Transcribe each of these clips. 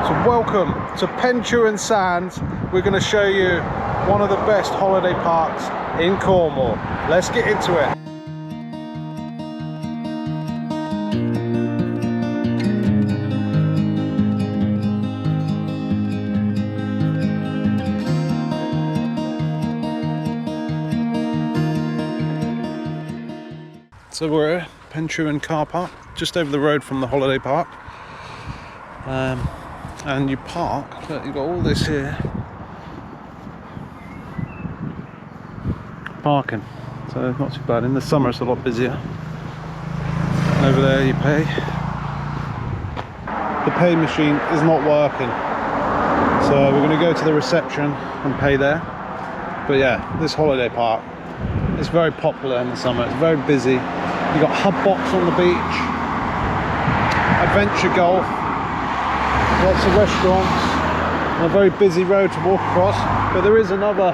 So welcome to Pentewan Sands. We're going to show you one of the best holiday parks in Cornwall. Let's get into it. So we're at Pentewan car park, just over the road from the holiday park. And you park, look, you've got all this here. Parking, so not too bad. In the summer it's a lot busier. And over there you pay. The pay machine is not working. So we're going to go to the reception and pay there. But yeah, this holiday park is very popular in the summer. It's very busy. You've got hub box on the beach, adventure golf, lots of restaurants, and a very busy road to walk across. But there is another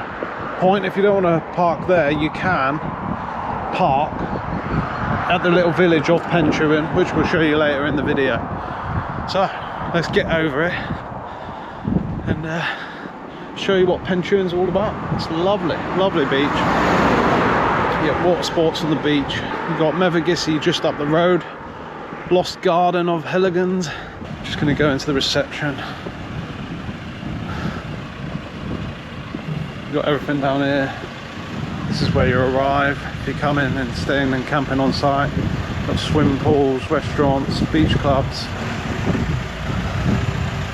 point. If you don't want to park there, you can park at the little village of Pentewan, which we'll show you later in the video. So let's get over it and show you what Pentewan's all about. It's lovely, lovely beach. You get water sports on the beach. You've got Mevergissi just up the road, Lost Garden of Heligans. Just going to go into the reception. You've got everything down here. This is where you arrive if you come in and staying and camping on site. You've got swimming pools, restaurants, beach clubs,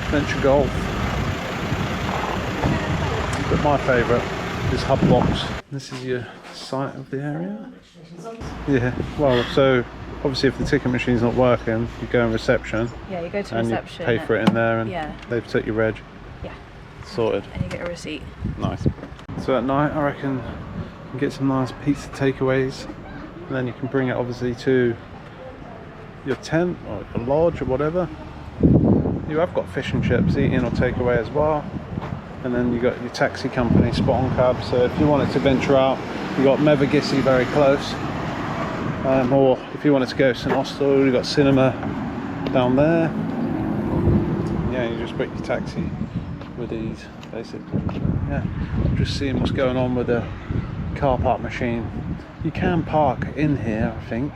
adventure golf. But my favourite is hub box. This is your site of the area. Yeah, well, so obviously if the ticket machine's not working, you go in reception. Yeah, you go to reception. And you pay for it in there and they take your reg. Yeah. Sorted. And you get a receipt. Nice. So at night I reckon you can get some nice pizza takeaways, and then you can bring it obviously to your tent or your lodge or whatever. You have got fish and chips eating or takeaway as well. And then you got your taxi company, Spot On Cab. So if you wanted to venture out, you got Mevergissi very close. Or if you wanted to go to St Austell, you've got cinema down there. Yeah, you just book your taxi with these, basically. Yeah, just seeing what's going on with the car park machine. You can park in here, I think,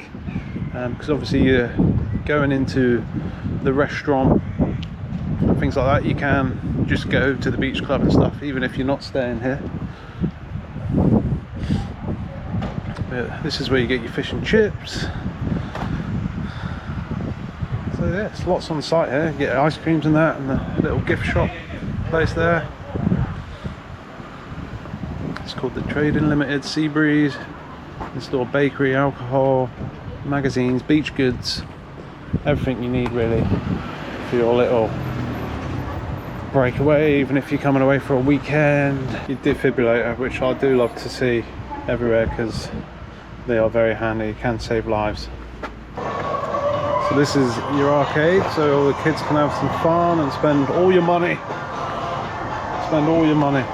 because obviously you're going into the restaurant and things like that. You can just go to the beach club and stuff, even if you're not staying here. But this is where you get your fish and chips. So yeah, it's lots on site here. You get ice creams and that, and the little gift shop place there. It's called the Trading Limited Sea Breeze. They store bakery, alcohol, magazines, beach goods, everything you need really for your little breakaway. Even if you're coming away for a weekend. Your defibrillator, which I do love to see everywhere because they are very handy. You can save lives. So this is your arcade, so all the kids can have some fun and spend all your money. Spend all your money.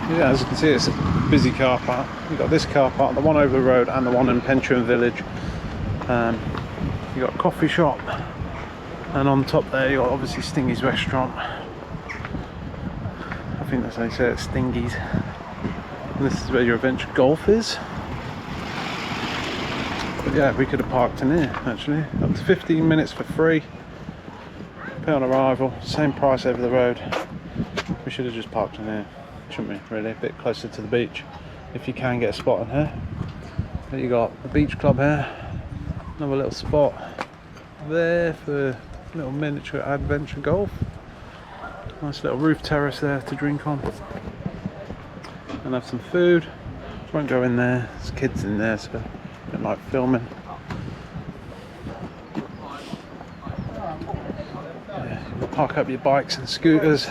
Yeah, as you can see, it's a busy car park. You've got this car park, the one over the road, and the one in Pentewan Village. You've got a coffee shop, and on top there you've got obviously Stingy's restaurant. I think that's how you say it, Stingy's. And this is where your adventure golf is. But yeah, we could have parked in here actually. Up to 15 minutes for free. Pay on arrival, same price over the road. We should have just parked in here, shouldn't we, really? A bit closer to the beach, if you can get a spot in here. But you got the beach club here, another little spot there for a little miniature adventure golf. Nice little roof terrace there to drink on. And have some food. Won't go in there, there's kids in there, so I don't like filming. Park up your bikes and scooters.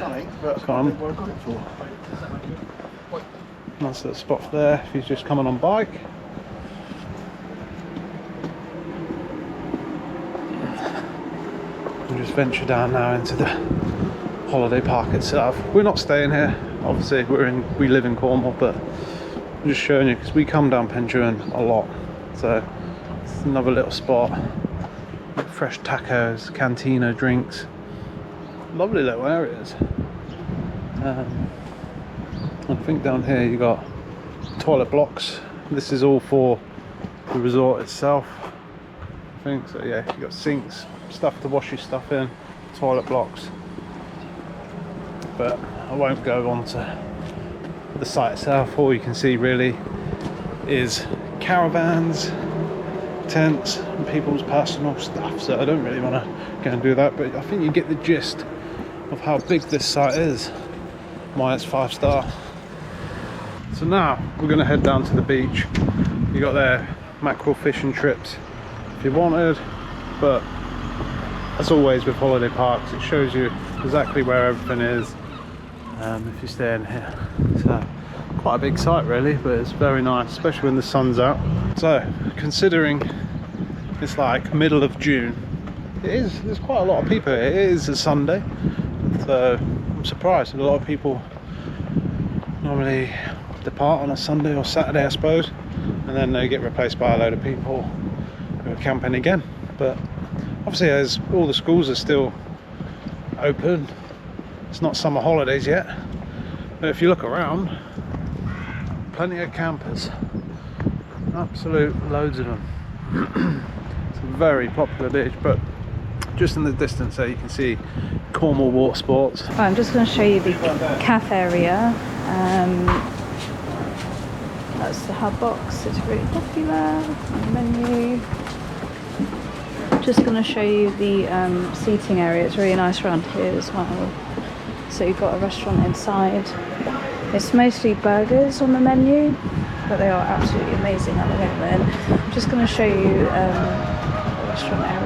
Nice little spot there if you're just coming on bike. And just venture down now into the holiday park itself. We're not staying here, obviously we live in Cornwall, but I'm just showing you because we come down Pentewan a lot. So it's another little spot. fresh tacos, cantina drinks. Lovely little areas. I think down here you got toilet blocks. This is all for the resort itself, I think. So yeah, you got sinks, stuff to wash your stuff in, toilet blocks. But I won't go on to the site itself. All you can see really is caravans, tents, and people's personal stuff. So I don't really want to go and do that, but I think you get the gist of how big this site is, why it's 5-star. So now we're going to head down to the beach. You got there mackerel fishing trips if you wanted, but as always with holiday parks, it shows you exactly where everything is if you're staying here. So quite a big site really, but it's very nice, especially when the sun's out. So considering it's like middle of June, there's quite a lot of people here. It is a Sunday, so I'm surprised. A lot of people normally depart on a Sunday or Saturday, I suppose, and then they get replaced by a load of people who are camping again. But obviously, as all the schools are still open, it's not summer holidays yet, but if you look around, plenty of campers, absolute loads of them. It's a very popular beach, but just in the distance there you can see Cornwall water sports. Right, I'm just going to show you the cafe area. That's the hub box. It's really popular on the menu. Just going to show you the seating area. It's really nice around here as well. So you've got a restaurant inside. It's mostly burgers on the menu, but they are absolutely amazing at the moment. I'm just going to show you the restaurant area.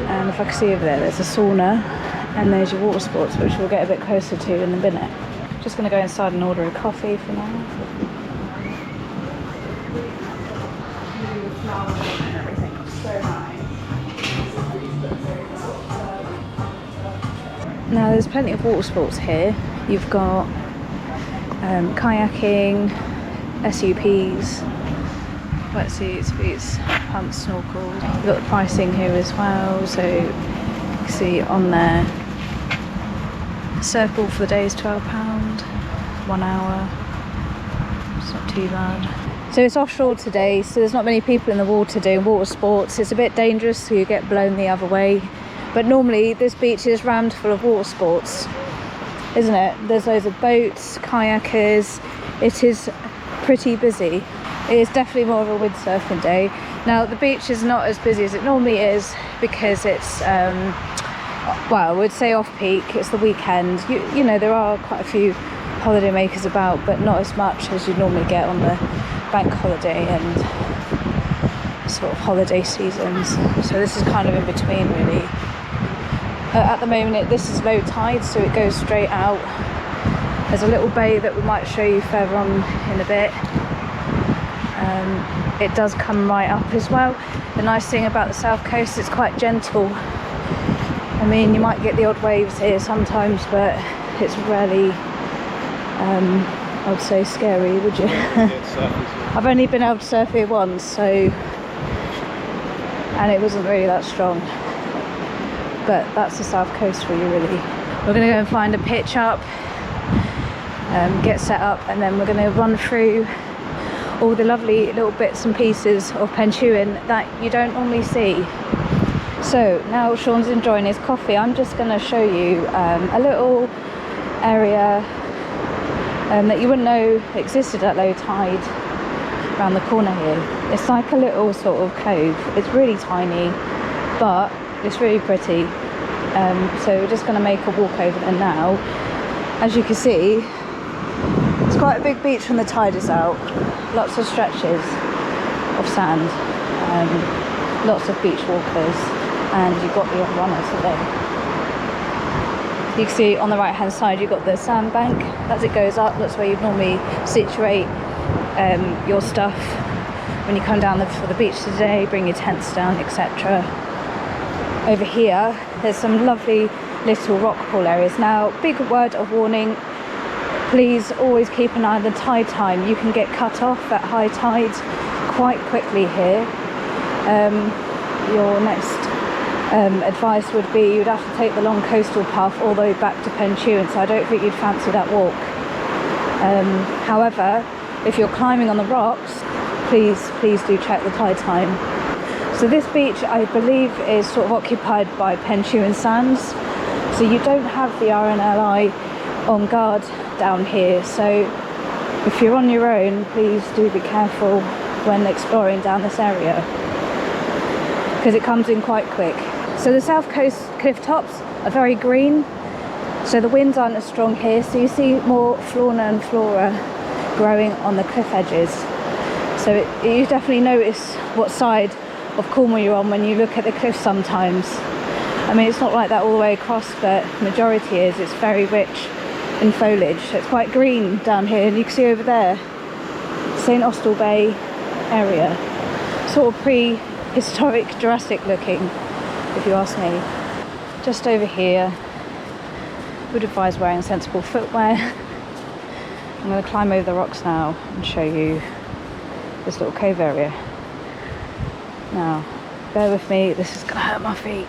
And if I can see over there, there's a sauna, and there's your water sports, which we'll get a bit closer to in a minute. Just going to go inside and order a coffee for now. Now there's plenty of water sports here. You've got kayaking, SUPs, wetsuits, boots, pumps, snorkel. You've got the pricing here as well, so you can see on there. Circle for the day is £12, 1 hour. It's not too bad. So it's offshore today, so there's not many people in the water doing water sports. It's a bit dangerous, so you get blown the other way. But normally this beach is rammed full of water sports, isn't it? There's loads of boats, kayakers. It is pretty busy. It is definitely more of a windsurfing day. Now the beach is not as busy as it normally is because it's, well, I would say off-peak. It's the weekend. You know, there are quite a few holiday makers about, but not as much as you normally get on the bank holiday and sort of holiday seasons. So this is kind of in between really. At the moment this is low tide, so it goes straight out. There's a little bay that we might show you further on in a bit. It does come right up as well. The nice thing about the south coast, it's quite gentle. I mean, you might get the odd waves here sometimes, but it's rarely, I would say, scary, would you? I've only been able to surf here once, so, and it wasn't really that strong. But that's the south coast for you really. We're going to go and find a pitch up, get set up, and then we're going to run through all the lovely little bits and pieces of Pentewan that you don't normally see. So now Sean's enjoying his coffee, I'm just going to show you a little area that you wouldn't know existed at low tide around the corner here. It's like a little sort of cove. It's really tiny, but it's really pretty. So we're just going to make a walk over there now. As you can see, it's quite a big beach when the tide is out. Lots of stretches of sand, lots of beach walkers, and you've got the runners today. You can see on the right hand side you've got the sandbank. As it goes up, that's where you'd normally situate your stuff when you come down for the beach today, bring your tents down, etc. Over here there's some lovely little rock pool areas. Now, big word of warning, please always keep an eye on the tide time. You can get cut off at high tide quite quickly here. your next advice would be you'd have to take the long coastal path all the way back to Pentewan, so I don't think you'd fancy that walk. However, if you're climbing on the rocks, please do check the tide time. So this beach, I believe, is sort of occupied by Pentewan Sands, so you don't have the RNLI on guard down here, so if you're on your own, please do be careful when exploring down this area, because it comes in quite quick. So the south coast cliff tops are very green, so the winds aren't as strong here, so you see more fauna and flora growing on the cliff edges. So you definitely notice what side of Cornwall you're on when you look at the cliff sometimes. I mean, it's not like that all the way across, but majority is. It's very rich in foliage. So it's quite green down here, and you can see over there, St Austell Bay area. Sort of prehistoric, Jurassic looking, if you ask me. Just over here, would advise wearing sensible footwear. I'm going to climb over the rocks now and show you this little cave area. Now, bear with me, this is going to hurt my feet.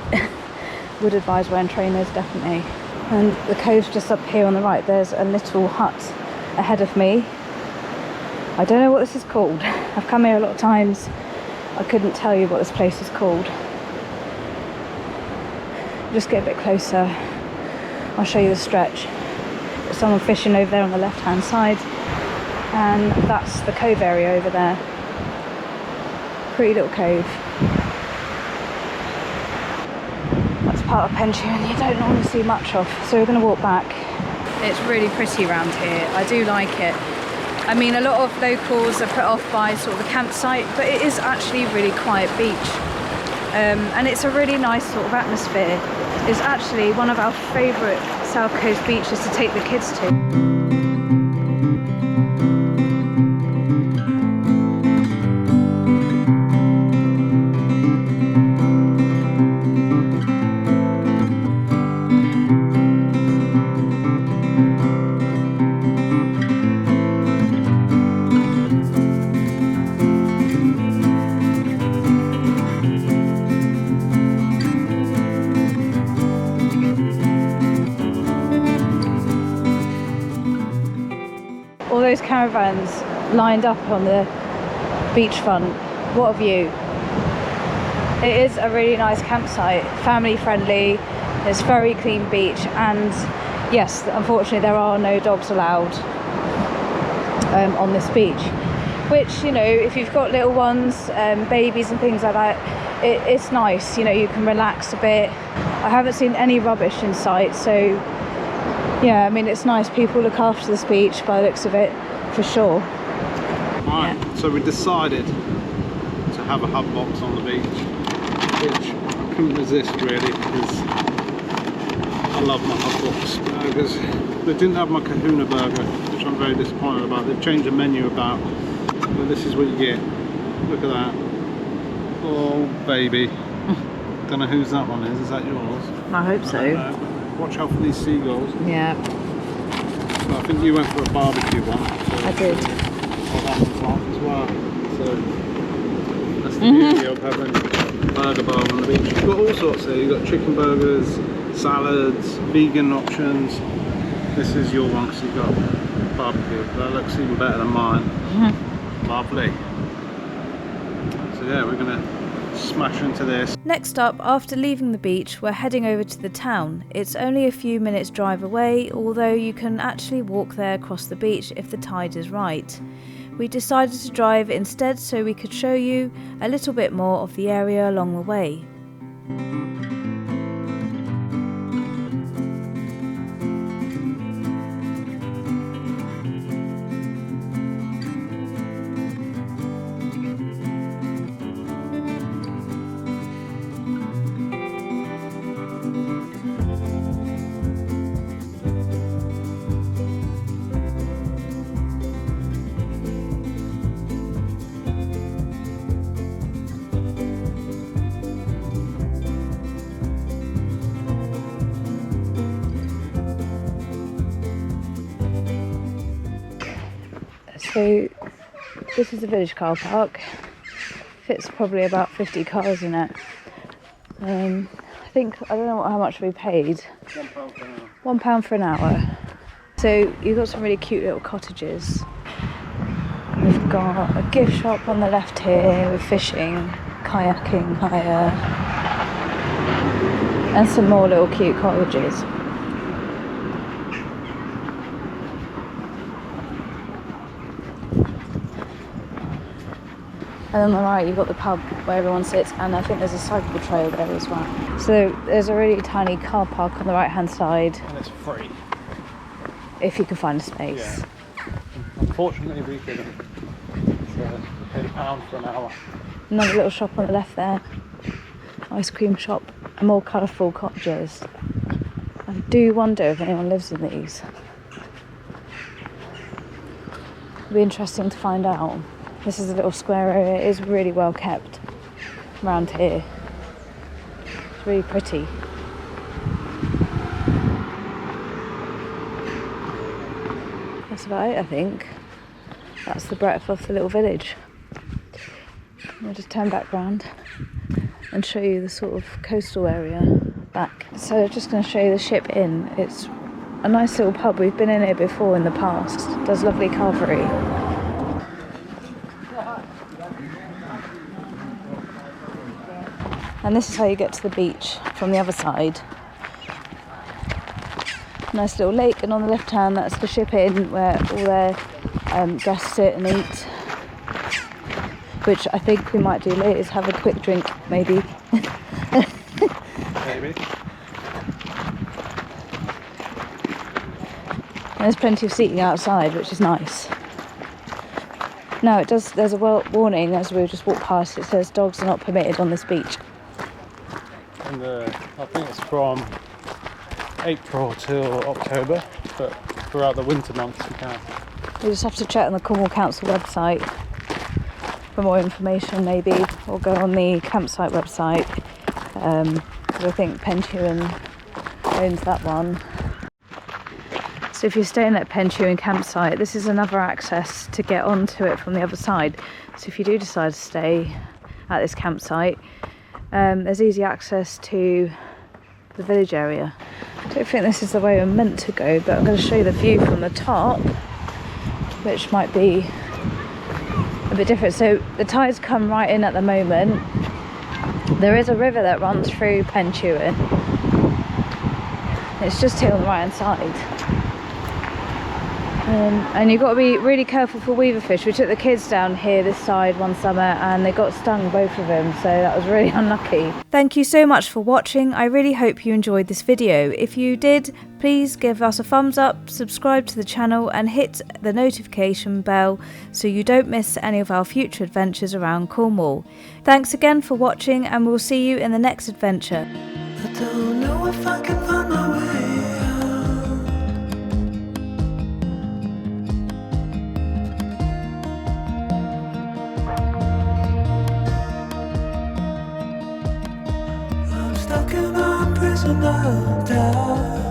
Would advise wearing trainers, definitely. And the cove's just up here on the right. There's a little hut ahead of me. I don't know what this is called. I've come here a lot of times. I couldn't tell you what this place is called. Just get a bit closer. I'll show you the stretch. There's someone fishing over there on the left-hand side, and that's the cove area over there. Pretty little cove. That's part of Pentewan you don't normally see much of, so we're going to walk back. It's really pretty around here. I do like it. I mean, a lot of locals are put off by sort of the campsite, but it is actually a really quiet beach. And it's a really nice sort of atmosphere. It's actually one of our favourite South Coast beaches to take the kids to. All those caravans lined up on the beachfront. What a view. It is a really nice campsite, family friendly, it's a very clean beach, and yes, unfortunately there are no dogs allowed on this beach, which, you know, if you've got little ones, babies and things like that, it's nice, you know, you can relax a bit. I haven't seen any rubbish in sight, so yeah, I mean, it's nice. People look after this beach by the looks of it, for sure. Right, yeah. So we decided to have a hub box on the beach, which I couldn't resist really, because I love my hub box burgers. They didn't have my kahuna burger, which I'm very disappointed about. They've changed the menu about, but this is what you get. Look at that. Oh, baby. Don't know whose that one is. Is that yours? I hope so. Watch out for these seagulls. Yeah. So I think you went for a barbecue one. So I did. Well, that was like as well. So that's the beauty of having a burger bar on the beach. You've got all sorts here. You've got chicken burgers, salads, vegan options. This is your one because you've got barbecue. That looks even better than mine. Lovely. So yeah, we're going to smash into this. Next up, after leaving the beach, we're heading over to the town. It's only a few minutes drive away, although you can actually walk there across the beach if the tide is right. We decided to drive instead so we could show you a little bit more of the area along the way. So this is the village car park. Fits probably about 50 cars in it. I don't know how much we paid. £1 for an hour. So you've got some really cute little cottages. We've got a gift shop on the left here with fishing, kayaking hire, and some more little cute cottages. And on the right you've got the pub where everyone sits, and I think there's a cycle trail there as well. So there's a really tiny car park on the right hand side. And it's free. If you can find a space. Yeah. Unfortunately we couldn't. So we paid £1 for an hour. Another little shop on the left there. Ice cream shop and more colourful cottages. I do wonder if anyone lives in these. It'll be interesting to find out. This is a little square area. It is really well kept around here. It's really pretty. That's about it, I think. That's the breadth of the little village. I'll just turn back round and show you the sort of coastal area back. So I'm just going to show you the Ship Inn. It's a nice little pub. We've been in it before in the past. It does lovely carvery. And this is how you get to the beach from the other side. Nice little lake, and on the left hand that's the Ship Inn where all their guests sit and eat. Which I think we might do later, is have a quick drink, maybe. Maybe. And there's plenty of seating outside, which is nice. Now there's a warning as we just walked past. It says dogs are not permitted on this beach. And I think it's from April till October, but throughout the winter months you can. You just have to check on the Cornwall Council website for more information, maybe, or go on the campsite website. Because I think Pentewan owns that one. So if you're staying at Pentewan campsite, this is another access to get onto it from the other side. So if you do decide to stay at this campsite, there's easy access to the village area. I don't think this is the way we're meant to go, but I'm going to show you the view from the top, which might be a bit different. So the tides come right in at the moment. There is a river that runs through Pentewan. It's just here on the right hand side. And you've got to be really careful for weaverfish. We took the kids down here this side one summer and they got stung, both of them, so that was really unlucky. Thank you so much for watching. I really hope you enjoyed this video. If you did, please give us a thumbs up, subscribe to the channel and hit the notification bell so you don't miss any of our future adventures around Cornwall. Thanks again for watching, and we'll see you in the next adventure. I don't know if I can find my way. Stuck in a prison of doubt.